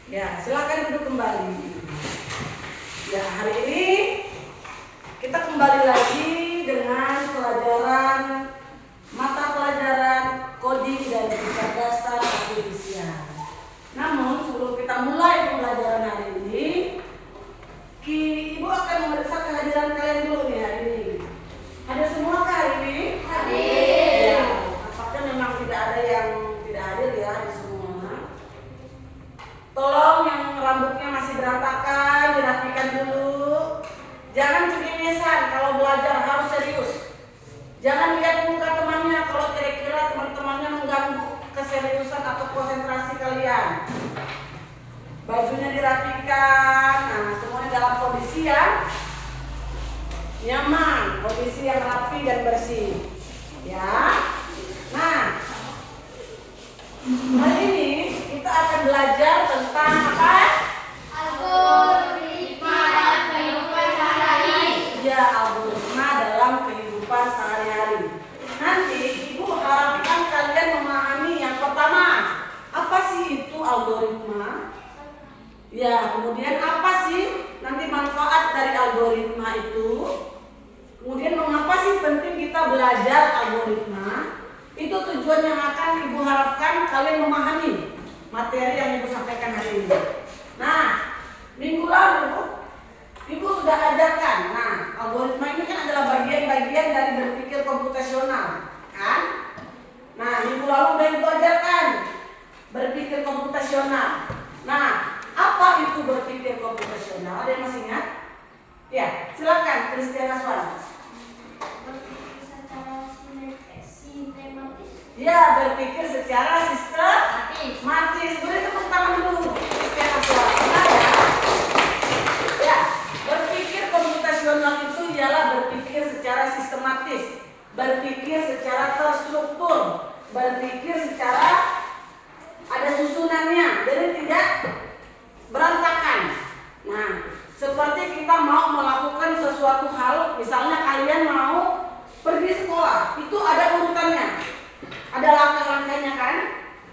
Ya, silakan duduk kembali. Ya, hari ini kita kembali lagi dengan pelajaran mata pelajaran coding dan kecerdasan artifisial. Namun sebelum kita mulai pembelajaran hari ini, Ibu akan memeriksa kehadiran kalian dulu nih hari ini. Ada semua kah hari ini? Hadir. Ya, apakah memang tidak ada yang tidak hadir ya di semua? Tolong yang rambutnya masih berantakan dirapikan dulu. Jangan cengengesan, kalau belajar harus serius. Jangan lihat muka temannya kalau kira-kira teman-temannya mengganggu keseriusan atau konsentrasi kalian. Bajunya dirapikan, nah semuanya dalam kondisi yang nyaman, kondisi yang rapi dan bersih. Ya. Nah, hari ini kita akan belajar tentang apa? Algoritma dalam kehidupan sehari-hari. Ya, algoritma dalam kehidupan sehari-hari. Nanti Ibu harapkan kalian memahami yang pertama, apa sih itu algoritma? Ya, kemudian apa sih nanti manfaat dari algoritma itu? Kemudian mengapa sih penting kita belajar algoritma? Itu tujuan yang akan Ibu harapkan kalian memahami materi yang Ibu sampaikan hari ini. Nah, minggu lalu Ibu sudah ajarkan. Nah, algoritma ini kan adalah bagian-bagian dari berpikir komputasional, kan? Nah, minggu lalu sudah Ibu ajarkan berpikir komputasional. Nah, apa itu berpikir komputasional? Ada yang masih ingat? Ya, silakan Christiana Swan. Berpikir secara sistematis. Ya, berpikir secara sistematis. Boleh tepuk tangan dulu Christiana Swan. Benar ya? Ya, berpikir komputasional itu ialah berpikir secara sistematis, berpikir secara terstruktur, berpikir secara ada susunannya, jadi tidak berantakan. Nah, seperti kita mau melakukan sesuatu hal, misalnya kalian mau pergi sekolah, itu ada urutannya, ada langkah-langkahnya kan?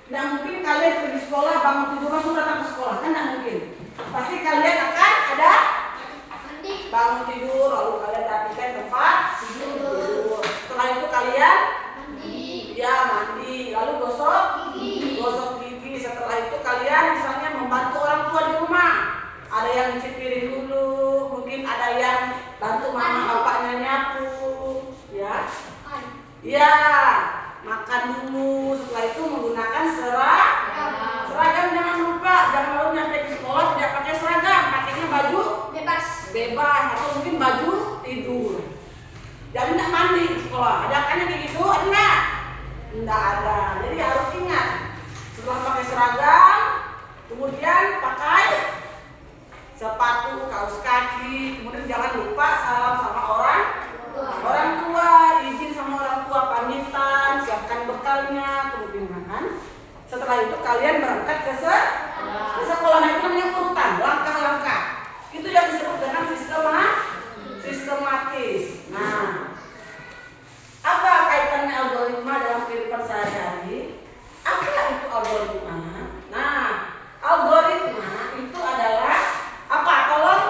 Nah, mungkin kalian pergi sekolah, bangun tidur langsung datang ke sekolah, kan? Tidak mungkin. Pasti kalian akan ada bangun tidur, lalu kalian rapikan tempat tidur. Setelah itu kalian mandi, lalu gosok gigi. Setelah itu kalian misalnya membantu orang tua di rumah. Ada yang nyuci piring dulu, mungkin ada yang bantu mama bapaknya nyapu, ya. Ya, makan dulu. Setelah itu menggunakan seragam. Jangan lupa, jangan lalu nyampe ke sekolah tidak pakai seragam, pakainya baju bebas atau mungkin baju tidur. Jadi tidak mandi di sekolah. Ada kan yang kayak gitu? Ada enggak? Enggak ada. Jadi harus ingat. Setelah pakai seragam, kemudian pakai sepatu, kaos kaki, kemudian jangan lupa salam sama orang tua, izin sama orang tua, pamitan, siapkan bekalnya, kemudian makan. Setelah itu kalian berangkat ke sekolah. Nah, itu namanya urutan, langkah-langkah. Itu yang disebut dengan sistematis. Nah, apa kaitannya algoritma dalam kehidupan sehari-hari? Apa itu algoritma? Nah, algoritma itu adalah apa? Tolong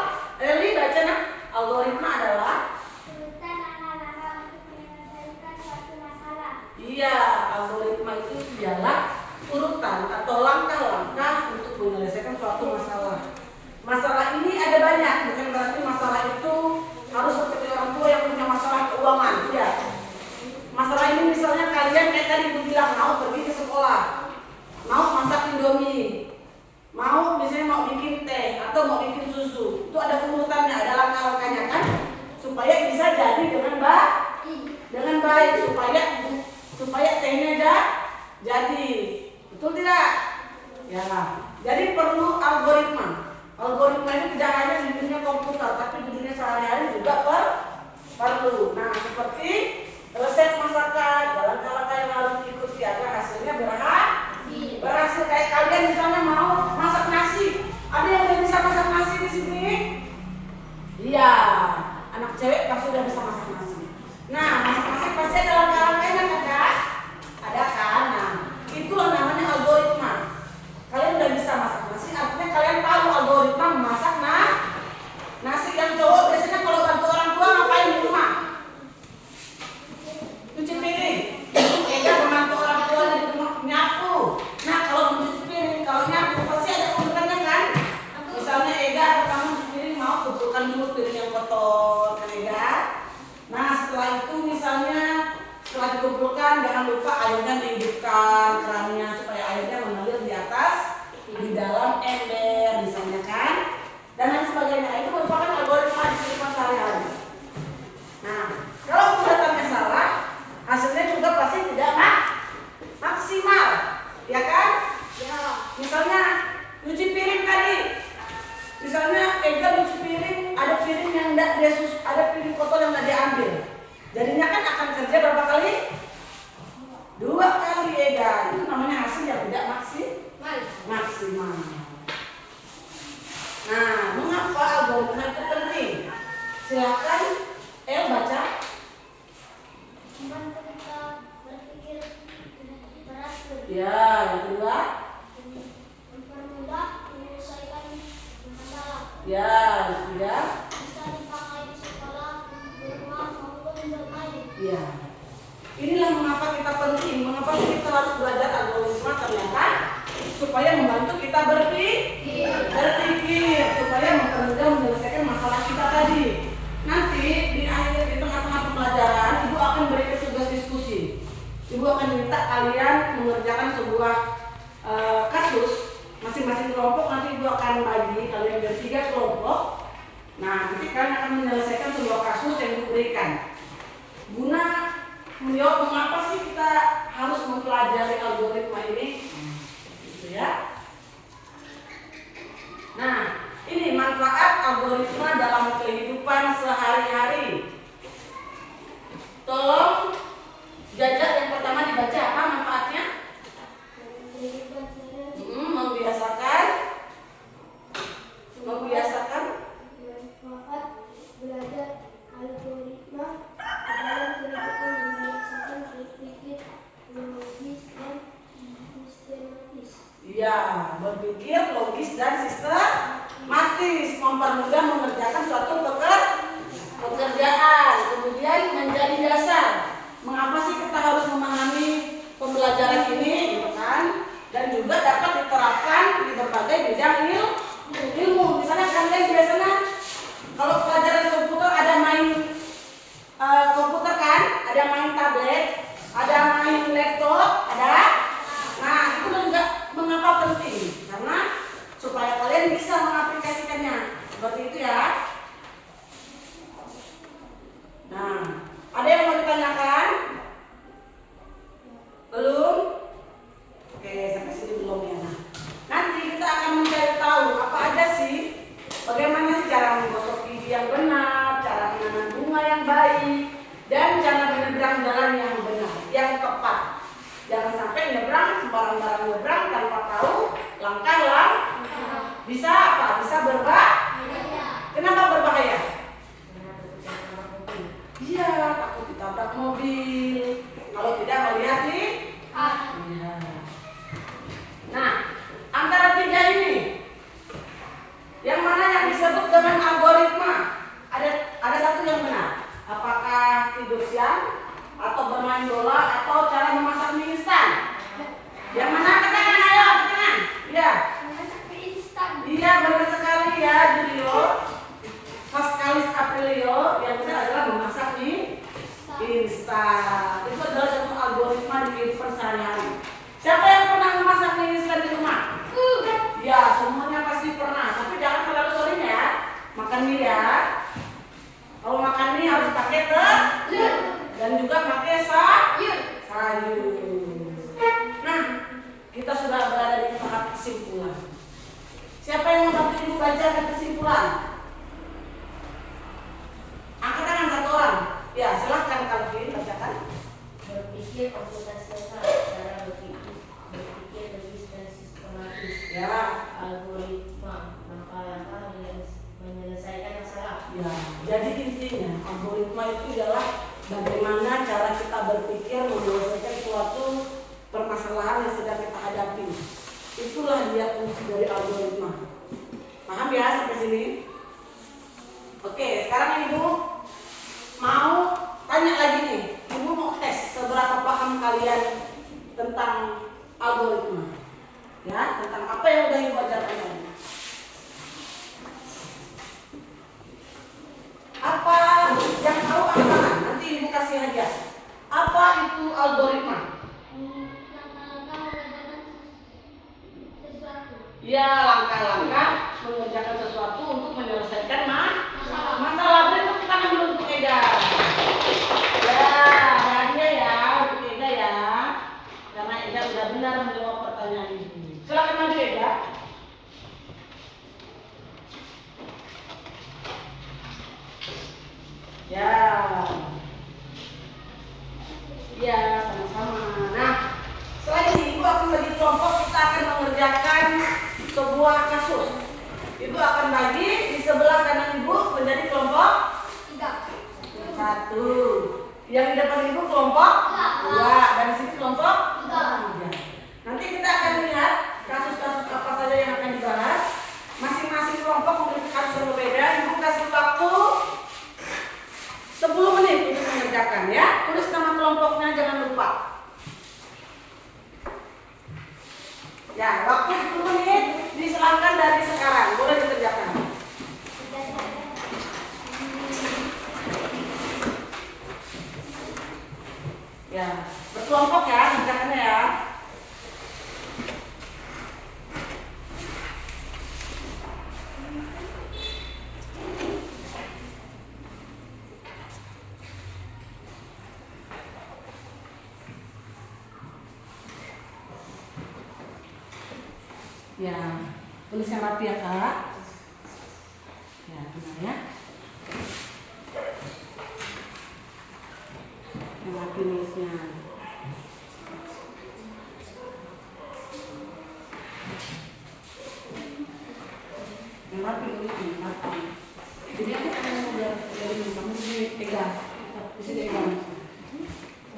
Eli baca nak. Algoritma adalah Urutan langkah-langkah untuk menyelesaikan suatu masalah. Iya, algoritma itu ialah urutan atau langkah-langkah untuk menyelesaikan suatu masalah. Masalah ini ada banyak, bukan berarti masalah itu harus seperti orang tua yang punya masalah keuangan, tidak. Masalah ini misalnya kalian kayak tadi Ibu bilang mau pergi ke sekolah, mau masak indomie, misalnya mau bikin teh atau mau bikin susu, itu ada urutannya, ada langkah-langkahnya kan, supaya bisa jadi dengan baik, supaya tehnya jadi, betul tidak? Ya, jadi perlu algoritma. Algoritma ini tidak hanya di dunia komputer, tapi di dunia sehari-hari juga perlu. Nah, seperti resep masakan, langkah-langkah yang harus diikuti agar hasilnya berhasil. Kayak kalian misalnya mau masak nasi, ada yang udah bisa masak nasi di sini? Iya, anak cewek pasti udah bisa masak nasi. Nah, masak nasi pasti ada langkah-langkahnya kan? Ada kan? Nah, itulah namanya algoritma. Kalian udah bisa masak nasi, artinya kalian jangan lupa airnya dihidupkan kerannya supaya airnya mengalir di atas, di dalam ember misalnya kan, dan lain sebagainya. Itu merupakan algoritma di kehidupan sehari-hari. Nah, kalau pembuatannya salah, hasilnya juga pasti tidak maksimal, ya kan? Ya. Misalnya nyuci piring tadi, misalnya Ega nyuci piring, ada piring yang tidak dia ada piring kotor yang tidak diambil, jadinya kan akan kerja berapa kali? 2 kali Ega. Itu namanya hasil yang tidak maksimal. Nah, mengapa algoritma itu penting? Silakan baca. Membantu kita berpikir keras Ya, yang kedua. mempermudah menyelesaikan masalah. Ya, yang ketiga. Bisa dipakai di sekolah, di rumah maupun bermain. Ya. Inilah mengapa kita penting, mengapa kita harus belajar algoritma ternyata supaya membantu kita berpikir, supaya mempermudah menyelesaikan masalah kita tadi. Nanti di tengah-tengah pembelajaran, Ibu akan berikan tugas diskusi. Ibu akan minta kalian mengerjakan sebuah kasus, masing-masing kelompok nanti Ibu akan bagi kalian dari 3 kelompok. Nah, nanti kalian akan menyelesaikan sebuah kasus yang Ibu berikan. Guna menjawab mengapa sih kita harus mempelajari algoritma ini, gitu ya. Nah, ini manfaat algoritma dalam kehidupan sehari-hari. Tolong jajak yang pertama dibaca apa manfaatnya? Membiasakan Manfaat belajar algoritma dalam kehidupan membiasakan berpikir logis dan sistematis. ya, berpikir logis dan sistematis, mempermudah mengerjakan suatu pekerjaan, kemudian menjadi dasar. Mengapa sih kita harus memahami pembelajaran ini, gitu kan? Dan juga dapat diterapkan di berbagai bidang ilmu. Misalnya kalian biasanya kalau pelajaran komputer ada main komputer kan, ada main tablet, ada main laptop, ada. Nah, itu juga mengapa penting? Karena supaya kalian bisa mengaplikasikannya. Seperti itu ya. Nah, ada yang mau ditanyakan? Belum? Oke, sampai sini belum ya. Nah, nanti kita akan mencari tahu apa aja sih, bagaimana sih cara menggosok gigi yang benar, cara menanam bunga yang baik, dan cara menyeberang jalan yang benar, yang tepat. Jangan sampai nyebrang sembarang nyebrang tanpa tahu langkah bisa apa? Bisa berbahaya. Kenapa berbahaya? Iya, takut ditabrak mobil. Kalau tidak melihat nih. Iya. Nah, antara 3 ini, yang mana yang disebut dengan algoritma? Ada satu yang benar. Apakah tidur siang, atau bermain bola, atau cara memasak mie instan? Yang mana? Katakan, ayo, katakan. Iya. Memasak mie instan. Iya, benar sekali ya, Julio. Pascalis Aprilio, yang benar adalah memasak mie instan. Itu adalah satu algoritma di kehidupan sehari-hari. Siapa yang pernah memasak mie instan di rumah? Ya, semuanya pasti pernah. Tapi jangan terlalu sering ya makan mie ya. Kalau makan mie harus pakai telur dan juga pakai sayur. Nah, kita sudah berada di tahap kesimpulan. Siapa yang membantu Ibu bacakan kesimpulan? Angkat tangan 1 orang. Ya, silahkan Calvin bacakan. Berpikir komputasional, cara berpikir logis dan sistematis. Ya. Algoritma, langkah-langkah menyelesaikan masalah. Ya, jadi intinya algoritma itu adalah bagaimana cara kita berpikir menyelesaikan suatu permasalahan yang sedang kita hadapi. Itulah dia fungsi dari algoritma. Paham ya sampai sini? Oke, sekarang Ibu mau tanya lagi nih. Ibu mau tes seberapa paham kalian tentang algoritma. Ya, tentang apa yang udah Ibu ajarkan tadi. Apa yang tahu apa? Nanti Ibu kasih hadiah. Apa itu algoritma? Ya, langkah-langkah mengerjakan sesuatu untuk menyelesaikan masalah. Beri tepuk tangan dulu untuk Ega. Ya, bahagia ya untuk Ega ya. Karena Ega sudah benar menjawab pertanyaan ini. Silakan maju Ega. Ya. Iya, sama-sama. Nah, setelah ini Ibu akan bagi kelompok, kita akan mengerjakan sebuah kasus. Ibu akan bagi di sebelah kanan Ibu menjadi kelompok 1. Yang di depan Ibu kelompok 2 dan di sini kelompok 3. Nanti kita akan lihat kasus-kasus apa saja yang akan dibahas. Masing-masing kelompok memiliki kasus yang berbeda. Ibu kasih waktu 10 menit untuk mengerjakan ya. Tulis nama kelompoknya, jangan lupa. Ya, waktu 10 menit disilangkan dari sekarang. Boleh dikerjakan. Ya, berkelompok ya, kerjakannya ya. Ya, tulis yang rapi ya Kak. Ya, benar ya. Yang rapi nulisnya. Yang rapi nulisnya, rapi. Jadi aku akan biar ini kamu di pegang, di sini pegang.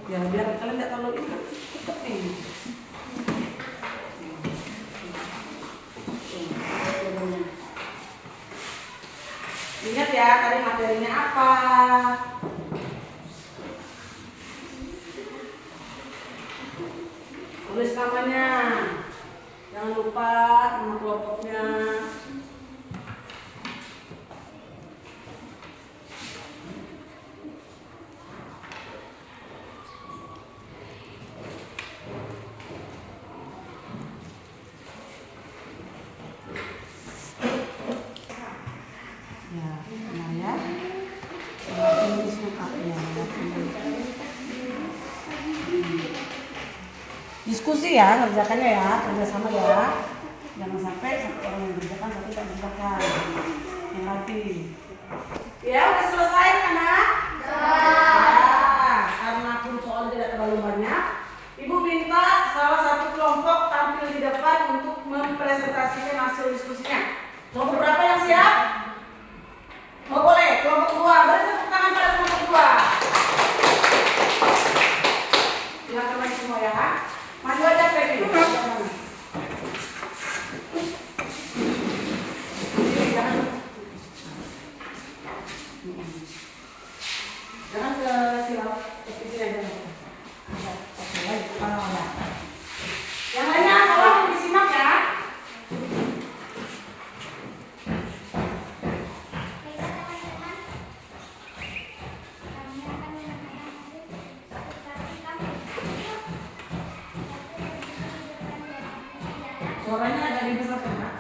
Ya, biar kalian tidak terlalu ikut ini. Ingat ya, tadi materinya apa? Tulis namanya. Jangan lupa nama kelompoknya. Diskusi ya, kerjakannya ya, kerjasama ya. Jangan sampai satu orang yang kerjakan, satu tidak kerjakan. Yang rapi. Ya, udah selesai anak? Ya, karena pun soal tidak terlalu banyak, Ibu minta salah satu kelompok tampil di depan untuk mempresentasikan hasil diskusinya. Kelompok berapa yang siap? Oh boleh, kelompok 2. Beri tepuk tangan pada kelompok 2. Silakan lagi semua ya. Maju aja Feby. Jangan ke silap ke sini aja. Oke, lagi. Yang lainnya tolong disimak ya. Suaranya agak dibesar kan?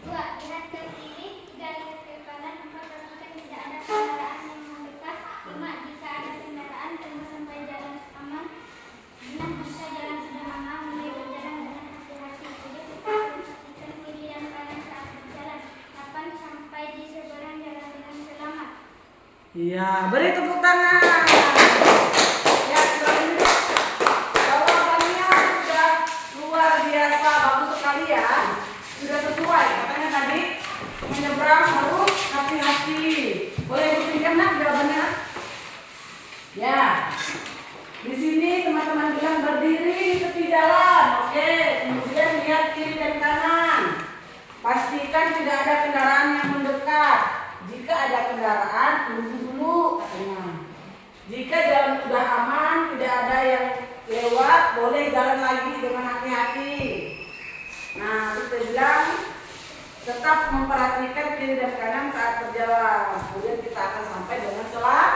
2. Lihat ke kiri, 3. Lihat ke kanan, 4. Pastikan tidak ada kendaraan yang mendekat. 5. Jika ada kendaraan, tunggu sampai jalan aman. 6. Jika jalan sudah aman, mulai berjalan dengan hati-hati. 7. Tetap perhatikan kiri dan kanan saat berjalan. 8. Sampai di seberang jalan dengan selamat. Iya, beri tepuk tangan. Ya, selanjutnya. Jawabannya sudah luar biasa, bagus sekali ya. Sudah sesuai, katanya tadi menyeberang harus hati-hati. Boleh dipinjam nak jawabannya? Ya. Di sini teman-teman bilang berdiri di tepi jalan. Oke, kemudian lihat kiri dan kanan. Pastikan tidak ada kendaraan yang mendekat. Jika ada kendaraan, tunggu dulu katanya. Jika jalan sudah aman, tidak ada yang lewat, boleh jalan lagi dengan hati-hati. Nah, terus dia bilang tetap memperhatikan kiri dan kanan saat berjalan. Kemudian kita akan sampai dengan selamat.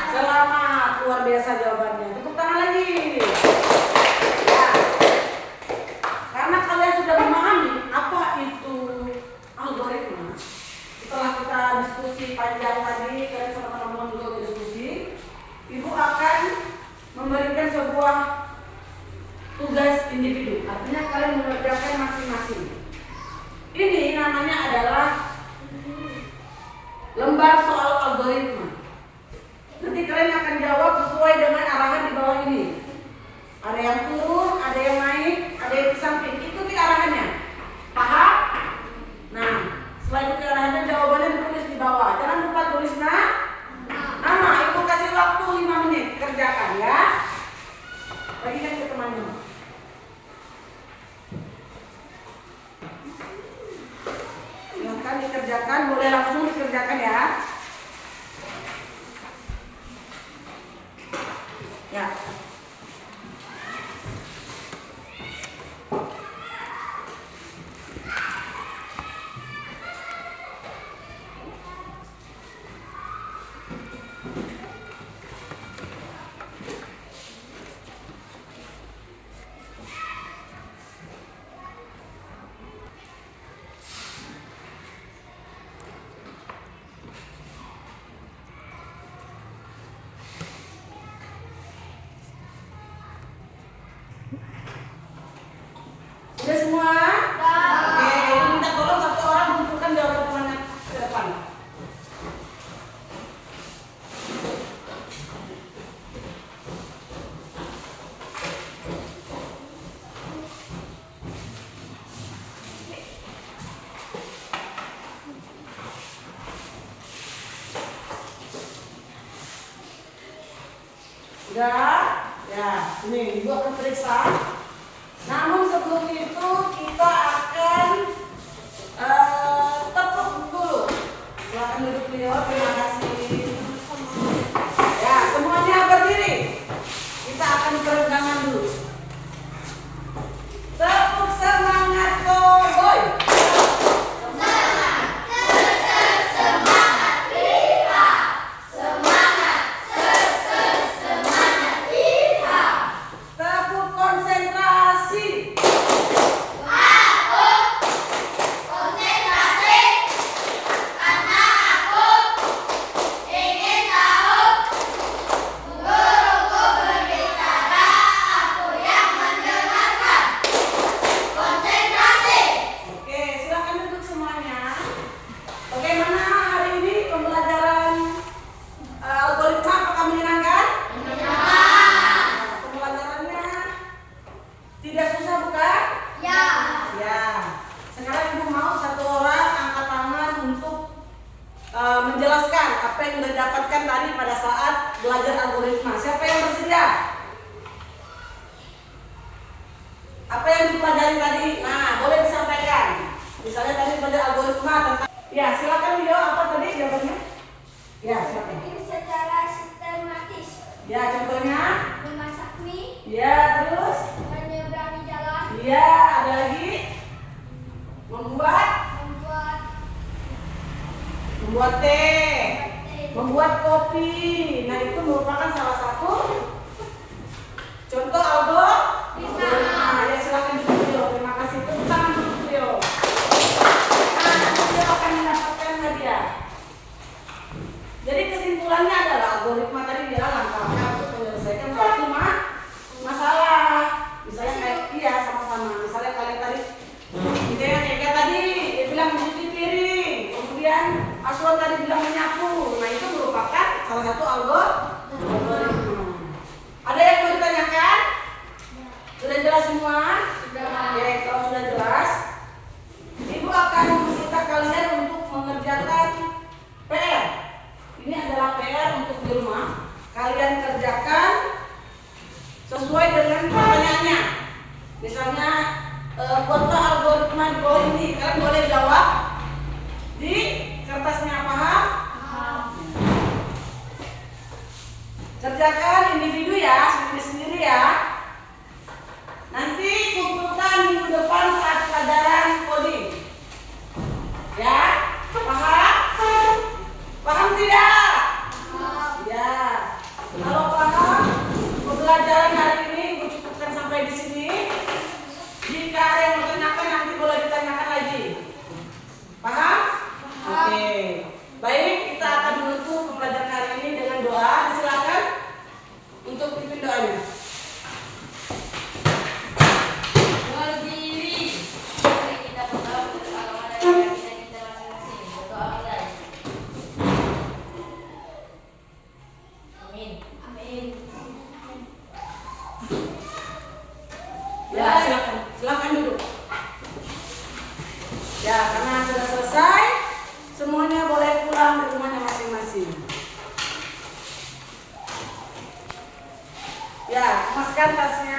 Selamat, luar biasa jawabannya. Tepuk tangan lagi. Ya. Karena kalian sudah memahami individu. Artinya kalian mengerjakan masing-masing. Ini namanya adalah lembar soal algoritma. Nanti kalian akan jawab sesuai dengan arahan di bawah ini. Ada yang turun, ada yang naik, ada yang di samping. Ikuti arahannya. Paham? Nah, setelah ikuti arahannya jawabannya ditulis di bawah. Jangan lupa tulis nama. Ibu kasih waktu 5 menit. Kerjakan ya. Bagikan ke temannya. Silahkan dikerjakan, boleh langsung dikerjakan ya. Ya. Sudah semua? Oke, ini minta tolong satu orang kumpulkan jawaban temannya ke depan. Sudah? Ya, ini ibu akan periksa. Namun sebelum itu kita akan tepuk dulu. Silakan duduk beliau. Terima kasih. Ya, semuanya berdiri. Kita akan peregangan dulu. Tepuk semangat cowboy. Tepuk konsentrasi. Oke, silakan duduk semuanya. Bagaimana hari ini pembelajaran algoritma? Apakah menyenangkan? Pembelajarannya tidak susah bukan? Ya. Sekarang ibu mau satu orang angkat tangan untuk menjelaskan apa yang sudah didapatkan tadi pada saat belajar algoritma. Siapa yang bersedia? Apa yang dipelajari tadi? Nah, boleh disampaikan. Misalnya tadi belajar algoritma tentang. Ya, silakan Leo. Apa tadi jawabannya? Ya, silakan. Ini secara sistematis. Ya, contohnya. Memasak mie, Ya, terus. menyeberangi jalan, Ya, ada lagi. Membuat teh, membuat kopi. Nah, itu merupakan salah satu contoh algoritma. Ya, silakan duduk Leo. Terima kasih. Tepuk tangan dulu Leo. Nah, nanti Leo akan mendapatkan hadiah. Jadi kesimpulannya adalah algoritma tadi adalah langkah-langkah untuk menyelesaikan suatu masalah. Misalnya kayak sama-sama. Misalnya kalian tadi, misalnya kayak tadi dia bilang mencuci piring, kemudian Aswan tadi bilang menyapu. Nah, itu merupakan salah satu algoritma. Ada yang mau ditanyakan? Sudah jelas semua? Oke, kalau sudah jelas, ibu akan meminta kalian untuk mengerjakan PR. Ini adalah PR untuk di rumah. Kalian kerjakan sesuai dengan pertanyaannya. Misalnya, buatlah algoritma di bawah ini. Kalian boleh jawab di kertasnya. Paham? Kerjakan individu ya, sendiri-sendiri ya. Nanti Ya, karena sudah selesai, semuanya boleh pulang ke rumahnya masing-masing. Ya, kemaskan tasnya.